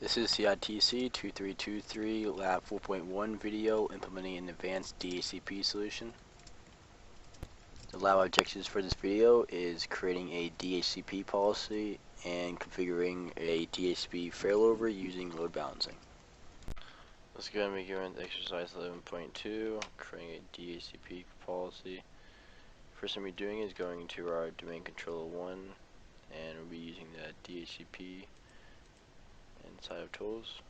This is CITC 2323 Lab 4.1 video implementing an advanced DHCP solution. The lab objectives for this video is creating a DHCP policy and configuring a DHCP failover using load balancing. Let's go ahead and begin with exercise 11.2, creating a DHCP policy. First thing we're doing is going to our domain controller 1, and we'll be using the DHCP inside of tools.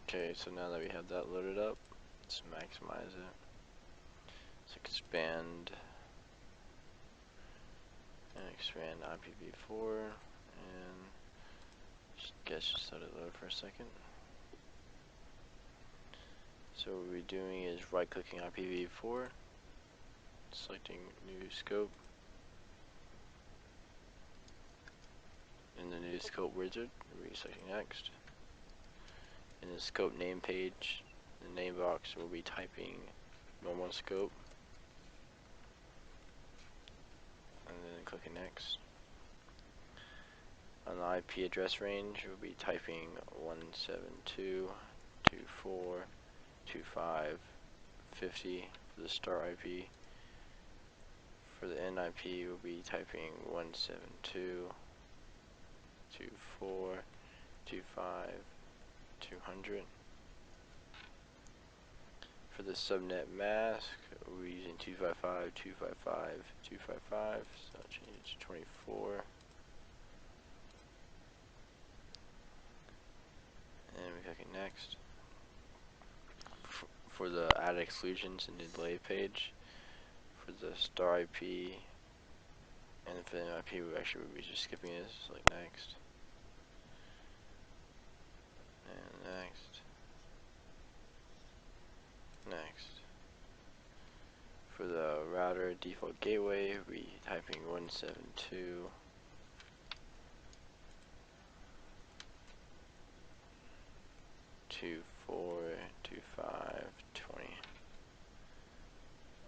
Okay, so now that we have that loaded up, let's maximize it. Let's expand IPv4 and just let it load for a second. So what we're doing is right clicking IPv4, selecting new scope. In the new scope wizard, we'll be selecting next. In the scope name page, in the name box, we'll be typing normal scope and then clicking next. On the IP address range, we'll be typing 172.24.25.50 for the start IP. For the end IP, we'll be typing 172.24.25.200. For the subnet mask, we're using 255.255.255, so I'll change it to 24. And we're clicking next. For the add exclusions in the delay page, for the star IP and for the IP, we actually would be just skipping this, like next. And next. For the router default gateway, we typing 172.24.25.20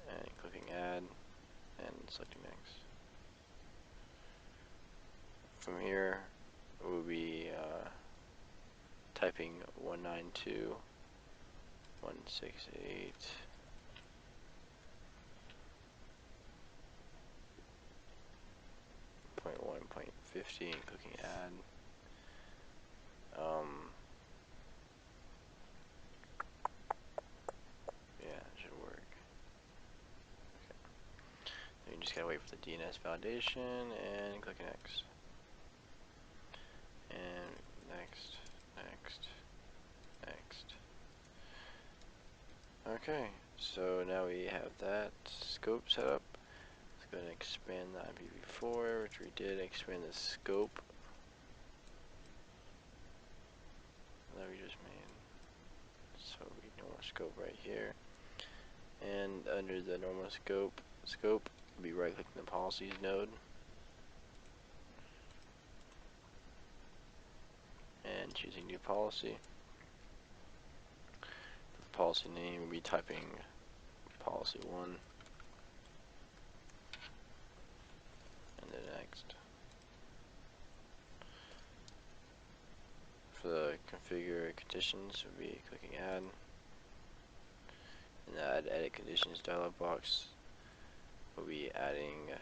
and clicking add and selecting next. From here, we'll be typing 192.168.1.50 and clicking add. Yeah, it should work. Okay. Then you just gotta wait for the DNS validation and click next. And next. Okay, so now we have that scope set up. Let's go ahead and expand the IPv4, which we did, expand the scope that we just made. So we normal scope right here. And under the normal scope, we'll be right clicking the policies node. And choosing new policy. The policy name will be typing policy 1 and then next. For the configure conditions, we'll be clicking add. In the add edit conditions dialog box, we'll be adding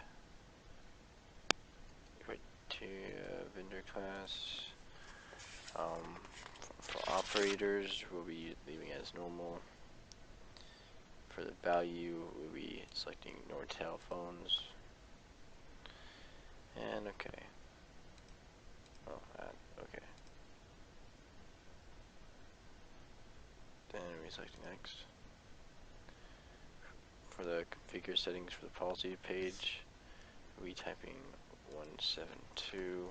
criteria vendor class. For operators, we'll be leaving as normal. For the value, we'll be selecting Nortel phones. And okay. Okay. Then we select next. For the configure settings for the policy page, we be typing 172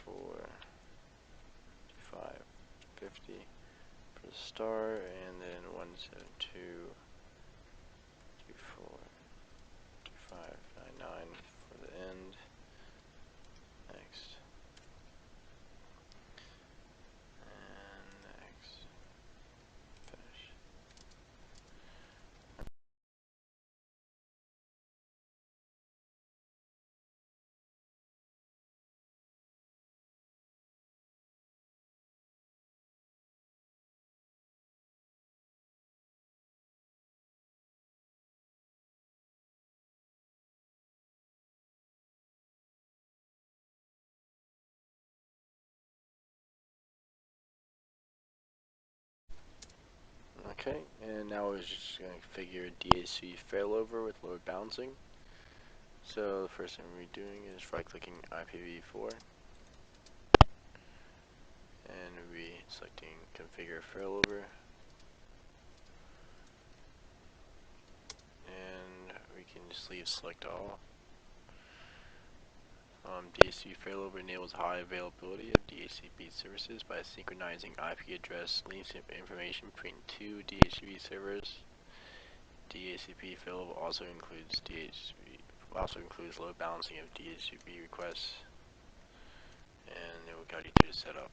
24 550 for the start, and then 172 24 2599 for the end. Next. And next. Finish. Okay, and now we're just going to configure DHCP failover with load balancing. So the first thing we're doing is right-clicking IPv4, and we'll be selecting configure failover, and we can just leave select all. DHCP failover enables high availability of DHCP services by synchronizing IP address links information between two DHCP servers. DHCP failover also includes load balancing of DHCP requests, and it will guide you through the setup.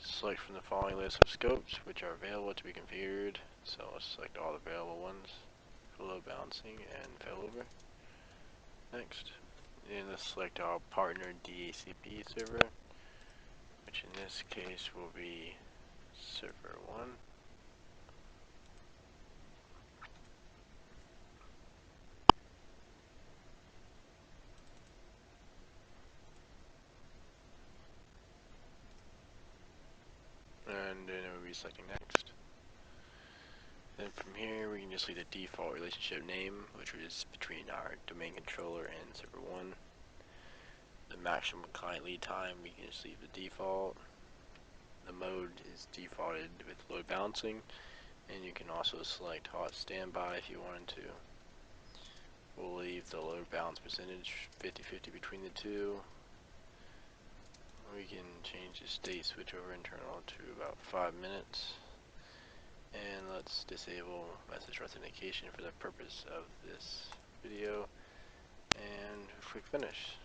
Select from the following list of scopes which are available to be configured. So let's select all the available ones for load balancing and failover. Next, and let's select our partner DHCP server, which in this case will be server 1. And then we'll be selecting next. Then from here we can just leave the default relationship name, which is between our domain controller and server 1. The maximum client lead time, we can just leave the default. The mode is defaulted with load balancing, and you can also select hot standby if you wanted to. We'll leave the load balance percentage 50-50 between the two. We can change the state switchover internal to about 5 minutes. And let's disable message authentication for the purpose of this video, and click finish.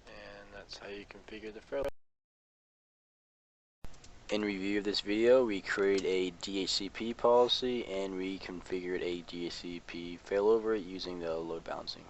And that's how you configure the failover. In review of this video, we created a DHCP policy and we configured a DHCP failover using the load balancing.